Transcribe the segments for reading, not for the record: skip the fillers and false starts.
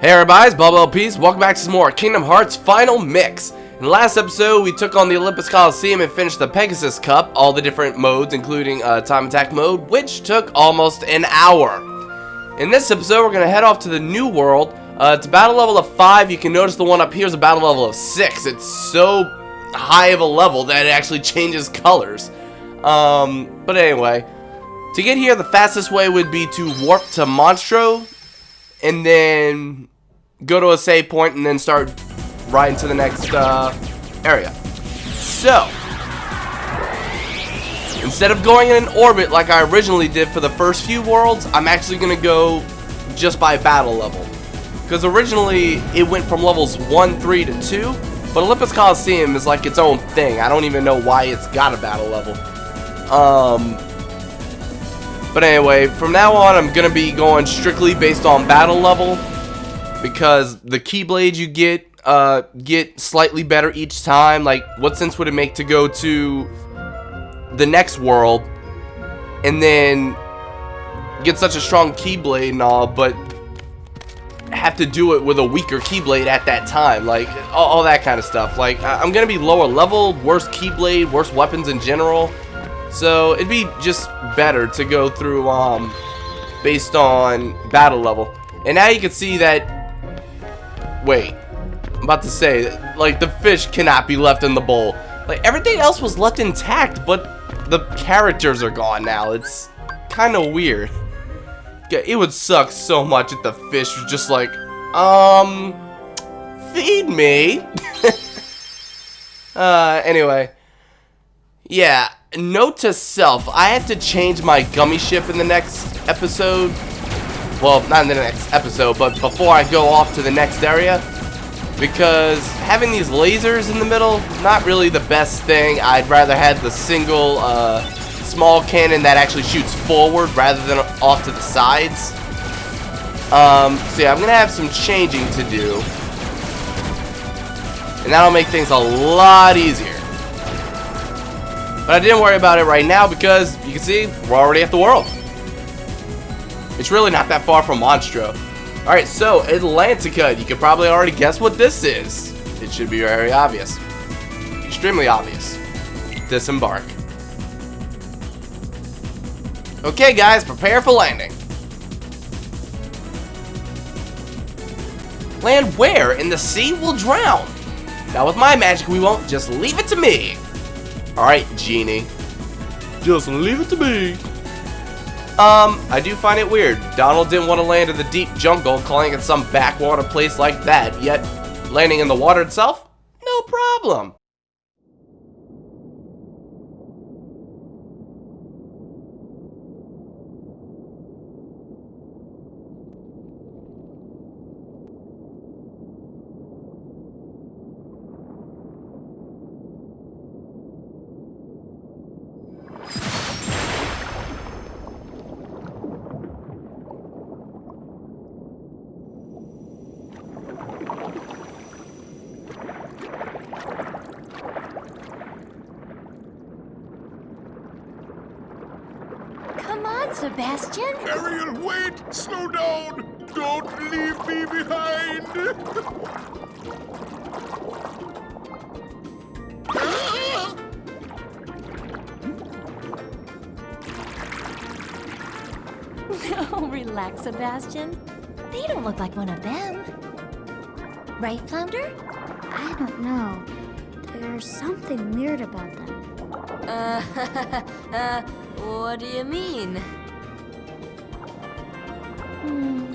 Hey everybody, it's Bubble LPs. Welcome back to some more Kingdom Hearts Final Mix. In the last episode, we took on the Olympus Coliseum and finished the Pegasus Cup, all the different modes, including time attack mode, which took almost an hour. In this episode, we're going to head off to the new world. It's a battle level of 5. You can notice the one up here is a battle level of 6. It's so high of a level that it actually changes colors. But anyway, to get here, the fastest way would be to warp to Monstro, and then go to a save point and then start riding to the next area. So, instead of going in an orbit like I originally did for the first few worlds, I'm actually going to go just by battle level. Because originally it went from levels 1, 3 to 2, but Olympus Coliseum is like its own thing. I don't even know why it's got a battle level. But anyway, from now on I'm going to be going strictly based on battle level, because the Keyblades you get slightly better each time. Like, what sense would it make to go to the next world and then get such a strong Keyblade and all, but have to do it with a weaker Keyblade at that time? Like, all that kind of stuff. Like, I'm going to be lower level, worse Keyblade, worse weapons in general. So, it'd be just better to go through based on battle level. And now you can see that. Wait, I'm about to say, like, the fish cannot be left in the bowl. Like, everything else was left intact, but the characters are gone now. It's kind of weird. It would suck so much if the fish was just like, feed me. Anyway. Yeah, note to self, I have to change my gummy ship in the next episode. Well, not in the next episode, but before I go off to the next area, because having these lasers in the middle, not really the best thing. I'd rather have the single small cannon that actually shoots forward rather than off to the sides. So yeah, I'm gonna have some changing to do, and that'll make things a lot easier. But I didn't worry about it right now because you can see we're already at the world. It's really not that far from Monstro. Alright, so Atlantica. You could probably already guess what this is. It should be very obvious. Extremely obvious. Disembark. Okay, guys, prepare for landing. Land where? In the sea? We'll drown. Now, with my magic, we won't. Just leave it to me. Alright, Genie. Just leave it to me. I do find it weird. Donald didn't want to land in the deep jungle, calling it some backwater place like that, yet landing in the water itself? No problem. Come on, Sebastian. Ariel, wait! Slow down! Don't leave me behind! Oh, relax, Sebastian. They don't look like one of them. Right, Flounder? I don't know. There's something weird about them. What do you mean?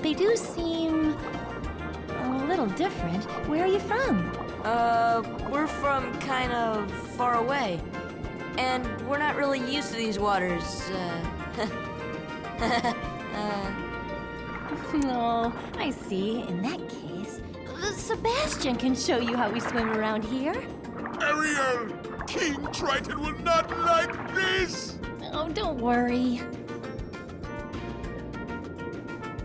They do seem a little different. Where are you from? We're from kind of far away. And we're not really used to these waters, Oh, I see. In that case, Sebastian can show you how we swim around here. Ariel! King Triton will not like this! Oh, don't worry.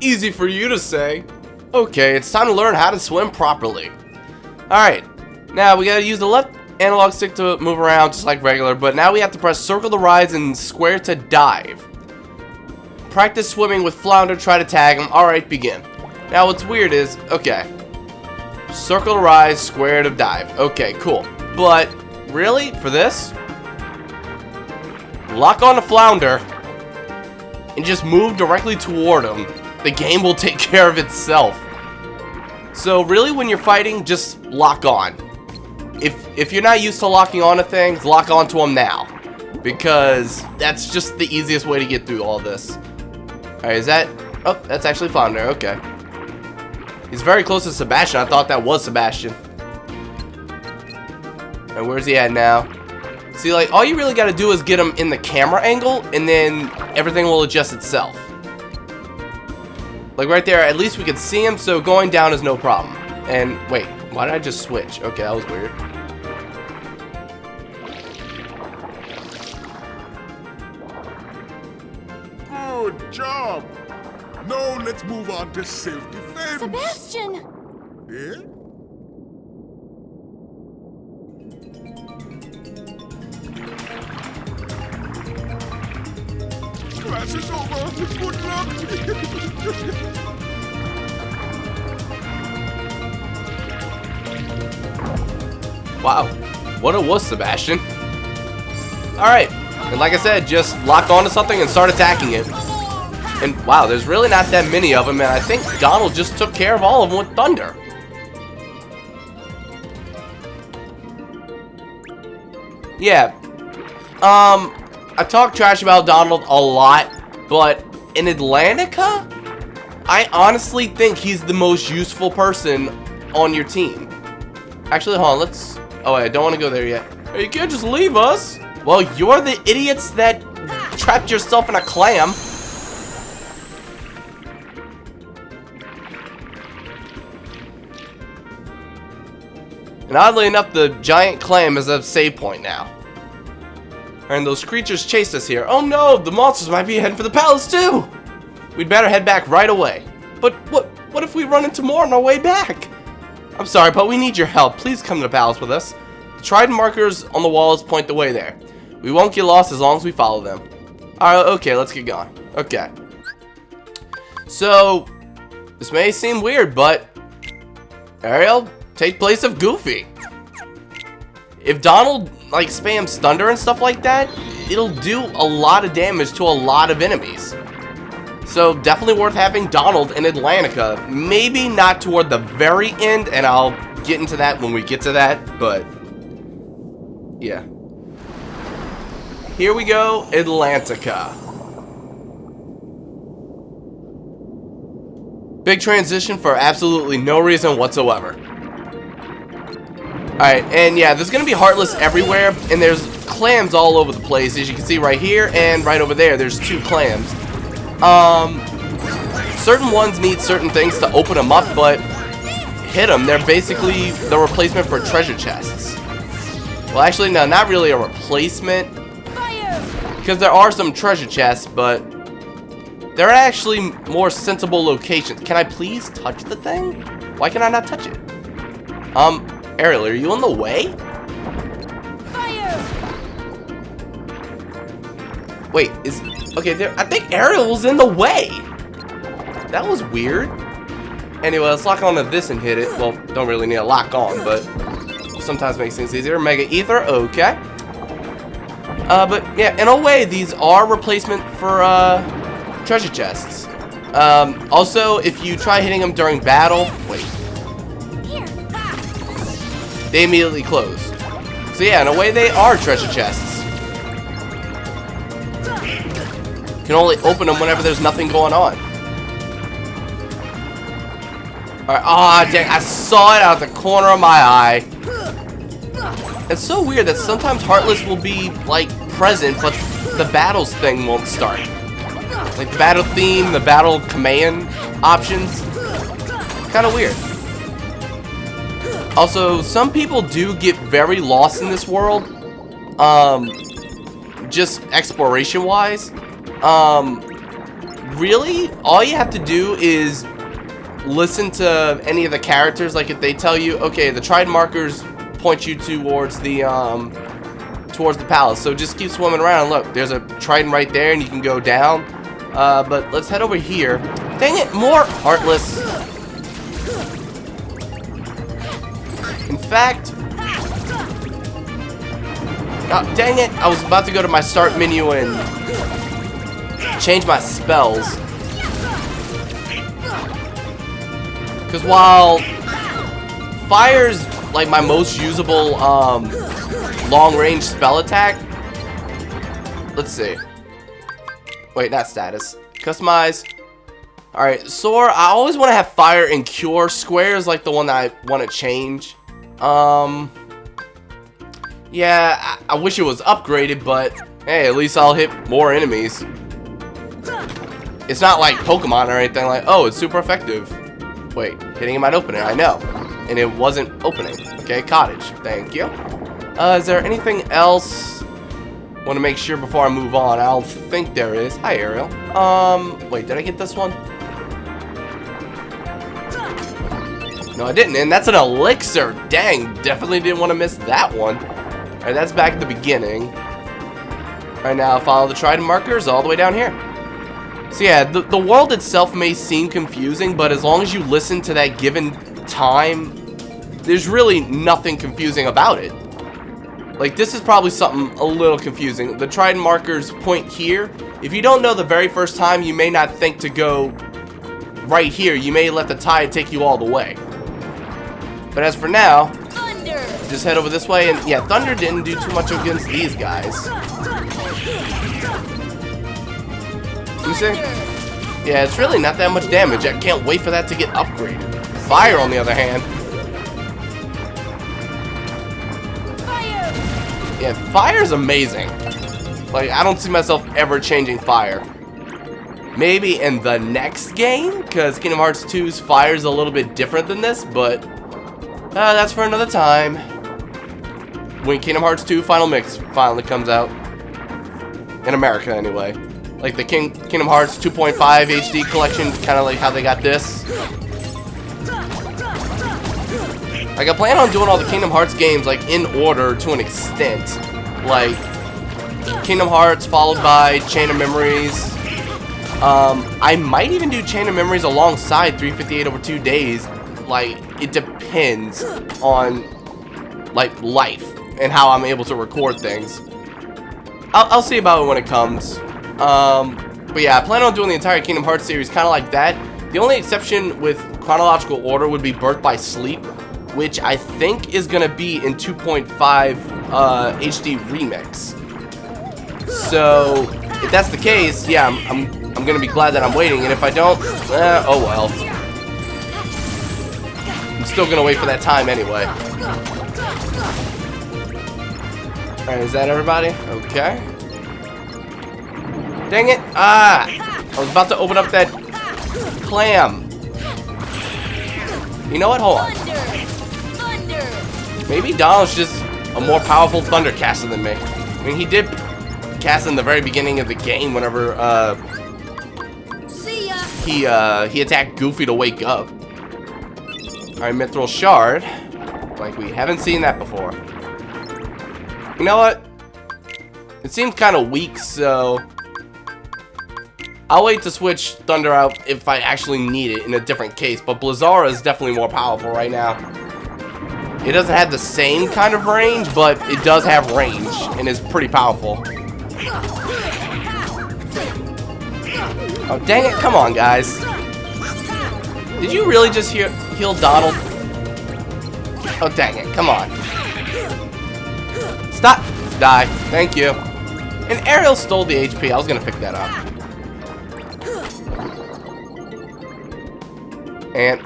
Easy for you to say. Okay, it's time to learn how to swim properly. Alright, now we gotta use the left analog stick to move around just like regular, but now we have to press circle to rise and square to dive. Practice swimming with Flounder, try to tag him. Alright, begin. Now what's weird is, okay, circle to rise, square to dive. Okay, cool. But really, for this, lock on the flounder and just move directly toward him. The game will take care of itself. So really, when you're fighting, just lock on. If you're not used to locking on to things, lock onto them now, because that's just the easiest way to get through all this. Alright, is that... Oh, that's actually Flounder, okay. He's very close to Sebastian. I thought that was Sebastian. And where's he at now? See, like, all you really gotta do is get him in the camera angle, and then everything will adjust itself. Like right there, at least we can see him, so going down is no problem. And, wait, why did I just switch? Okay, that was weird. Good job. Now let's move on to self-defense. Sebastian! Yeah? Class is over. Good luck. Wow, what a wuss, Sebastian. Alright, and like I said, just lock onto something and start attacking it. And wow, there's really not that many of them, and I think Donald just took care of all of them with thunder. Yeah, I talk trash about Donald a lot, but in Atlantica, I honestly think he's the most useful person on your team. Actually, hold on, let's... Oh, wait, I don't want to go there yet. Hey, you can't just leave us. Well, you're the idiots that trapped yourself in a clam. And oddly enough, the giant clam is a save point now. And those creatures chased us here. Oh no, the monsters might be heading for the palace too. We'd better head back right away. But what if we run into more on our way back? I'm sorry, but we need your help. Please come to the palace with us. The trident markers on the walls point the way there. We won't get lost as long as we follow them. Alright, okay, let's get going. Okay. So, this may seem weird, but Ariel, take place of Goofy. If Donald, like, spams thunder and stuff like that, it'll do a lot of damage to a lot of enemies. So, definitely worth having Donald in Atlantica. Maybe not toward the very end, and I'll get into that when we get to that, but yeah. Here we go, Atlantica. Big transition for absolutely no reason whatsoever. Alright, and yeah, there's gonna be Heartless everywhere, and there's clams all over the place. As you can see right here and right over there, there's 2 clams. Certain ones need certain things to open them up, but hit them. They're basically the replacement for treasure chests. Well, actually, no, not really a replacement, because there are some treasure chests, but they're actually more sensible locations. Can I please touch the thing? Why can I not touch it? Ariel, are you in the way? Wait, okay, I think Ariel's in the way. That was weird. Anyway, let's lock onto this and hit it. Well, don't really need to lock on, but sometimes makes things easier. Mega Ether, okay. But yeah, in a way, these are replacement for treasure chests. Also, if you try hitting them during battle, wait, they immediately close. So yeah, in a way, they are treasure chests. You can only open them whenever there's nothing going on. Alright, ah, dang, I saw it out of the corner of my eye. It's so weird that sometimes Heartless will be, like, present, but the battles thing won't start. Like, the battle theme, the battle command options. Kind of weird. Also, some people do get very lost in this world. Just exploration-wise. Really, all you have to do is listen to any of the characters. Like if they tell you, okay, the trident markers point you towards the palace, so just keep swimming around. Look, there's a trident right there, and you can go down. But let's head over here. Dang it, more Heartless. In fact... Oh, dang it! I was about to go to my start menu and change my spells. Because while fire's like my most usable long-range spell attack, let's see. Wait, not status. Customize. Alright, Soar, I always want to have fire and cure. Square is like the one that I want to change. Yeah, I wish it was upgraded, but hey, at least I'll hit more enemies. It's not like Pokemon or anything like, oh, it's super effective. Wait, hitting it might open it, I know. And it wasn't opening. Okay, cottage. Thank you. Is there anything else? Want to make sure before I move on. I don't think there is. Hi, Ariel. Wait, did I get this one? No, I didn't. And that's an elixir. Dang, definitely didn't want to miss that one. Alright, that's back at the beginning. Right now, follow the trident markers all the way down here. So yeah, the world itself may seem confusing, but as long as you listen to that given time, there's really nothing confusing about it. Like, this is probably something a little confusing. The trident markers point here. If you don't know the very first time, you may not think to go right here. You may let the tide take you all the way. But as for now, just head over this way. And yeah, Thunder didn't do too much against these guys. You see? Yeah, it's really not that much damage. I can't wait for that to get upgraded. Fire, on the other hand. Yeah, fire's amazing. Like, I don't see myself ever changing fire. Maybe in the next game, because Kingdom Hearts 2's fire's a little bit different than this, but that's for another time. When Kingdom Hearts 2 Final Mix finally comes out. In America, anyway. Like the Kingdom Hearts 2.5 HD collection, kind of like how they got this. Like, I plan on doing all the Kingdom Hearts games, like, in order to an extent. Like, Kingdom Hearts followed by Chain of Memories. I might even do Chain of Memories alongside 358 over 2 days. Like, it depends on, like, life and how I'm able to record things. I'll see about it when it comes. But yeah, I plan on doing the entire Kingdom Hearts series kind of like that. The only exception with chronological order would be Birth by Sleep, which I think is going to be in 2.5 HD Remix. So, if that's the case, yeah, I'm going to be glad that I'm waiting. And if I don't, oh well. I'm still going to wait for that time anyway. Alright, is that everybody? Okay. Dang it! Ah! I was about to open up that clam. You know what? Hold on. Maybe Donald's just a more powerful Thunder caster than me. I mean, he did cast in the very beginning of the game whenever he attacked Goofy to wake up. Alright, Mithril Shard. Like, we haven't seen that before. You know what? It seems kind of weak, so I'll wait to switch Thunder out if I actually need it in a different case. But Blizzara is definitely more powerful right now. It doesn't have the same kind of range, but it does have range and is pretty powerful. Oh, dang it. Come on, guys. Did you really just heal Donald? Oh, dang it. Come on. Stop. Die. Thank you. And Ariel stole the HP. I was going to pick that up. And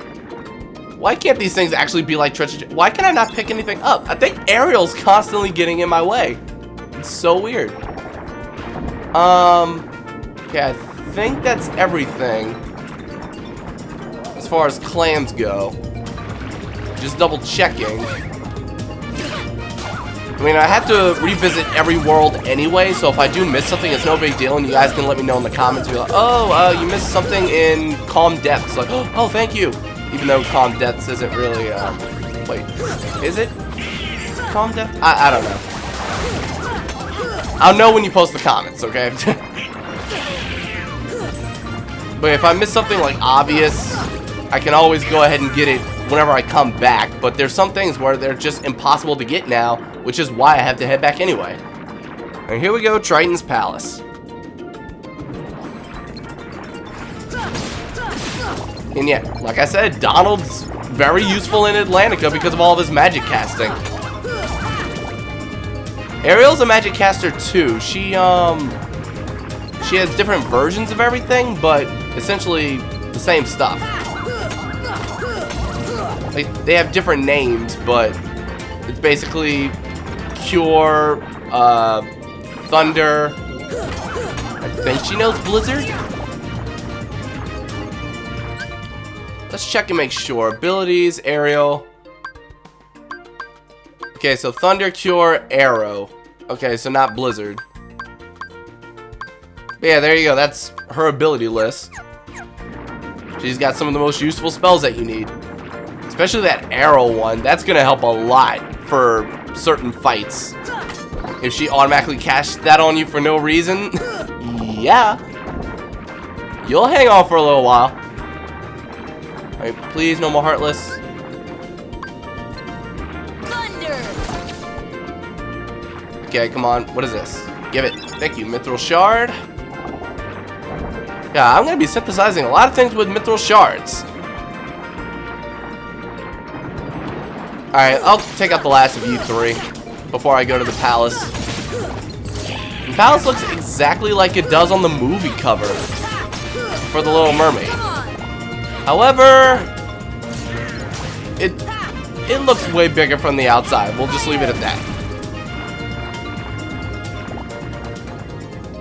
why can't these things actually be like treasure? Why can I not pick anything up? I think Ariel's constantly getting in my way. It's so weird. Okay, I think that's everything as far as clams go. Just double checking. I mean, I have to revisit every world anyway, so if I do miss something, it's no big deal, and you guys can let me know in the comments. Be like, oh, you missed something in Calm Depths. Like, oh, thank you. Even though Calm Depths isn't really, wait, is it Calm Depths? I don't know. I'll know when you post the comments, okay? But if I miss something, like, obvious, I can always go ahead and get it whenever I come back, but there's some things where they're just impossible to get now, which is why I have to head back anyway. And here we go, Triton's Palace. And yeah, like I said, Donald's very useful in Atlantica because of all of his magic casting. Ariel's a magic caster too. She has different versions of everything, but essentially the same stuff. They have different names, but it's basically Cure, Thunder. I think she knows Blizzard. Let's check and make sure. Abilities, Ariel. Okay, so Thunder, Cure, Arrow. Okay, so not Blizzard. But yeah, there you go. That's her ability list. She's got some of the most useful spells that you need. Especially that Arrow one. That's going to help a lot for certain fights. If she automatically casts that on you for no reason, yeah. You'll hang on for a little while. Alright, please, no more Heartless. Thunder! Okay, come on. What is this? Give it. Thank you. Mithril Shard. Yeah, I'm going to be synthesizing a lot of things with Mithril Shards. Alright, I'll take out the last of you three before I go to the palace. The palace looks exactly like it does on the movie cover for The Little Mermaid. However, it looks way bigger from the outside. We'll just leave it at that.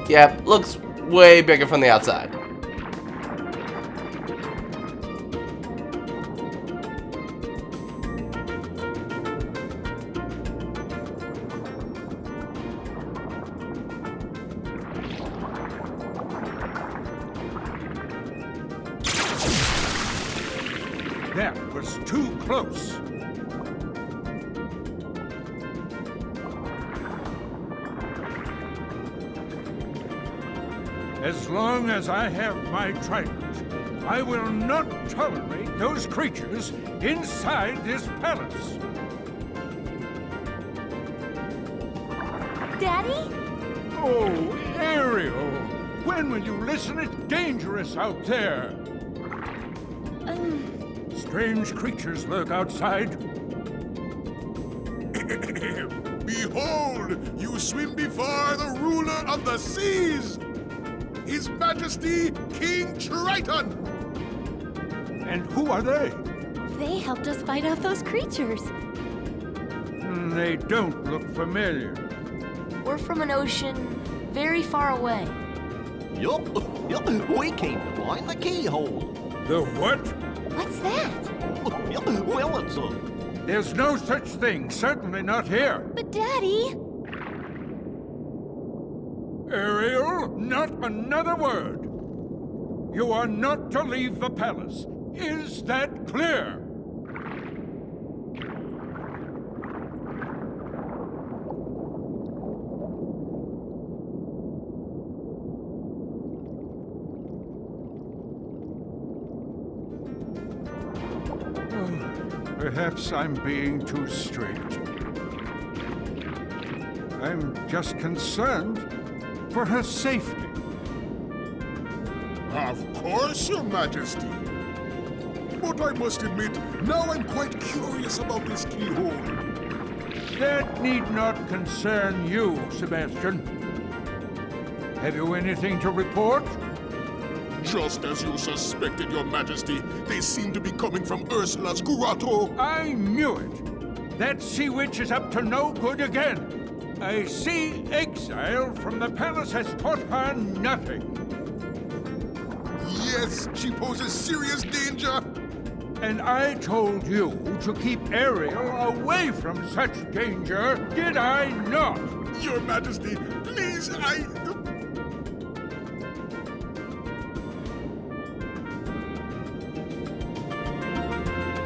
Yeah, looks way bigger from the outside. That was too close. As long as I have my trident, I will not tolerate those creatures inside this palace. Daddy? Oh, Ariel, when will you listen? It's dangerous out there. Strange creatures lurk outside. Behold, you swim before the ruler of the seas, His Majesty King Triton. And who are they? They helped us fight off those creatures. They don't look familiar. We're from an ocean very far away. Yup, we came to find the keyhole. The what? What's that? Well, it's a... There's no such thing, certainly not here. But Daddy... Ariel, not another word. You are not to leave the palace. Is that clear? Perhaps I'm being too strict. I'm just concerned for her safety. Of course, Your Majesty. But I must admit, now I'm quite curious about this keyhole. That need not concern you, Sebastian. Have you anything to report? Just as you suspected, Your Majesty, they seem to be coming from Ursula's grotto. I knew it. That sea witch is up to no good again. A sea exile from the palace has taught her nothing. Yes, she poses serious danger. And I told you to keep Ariel away from such danger, did I not? Your Majesty, please,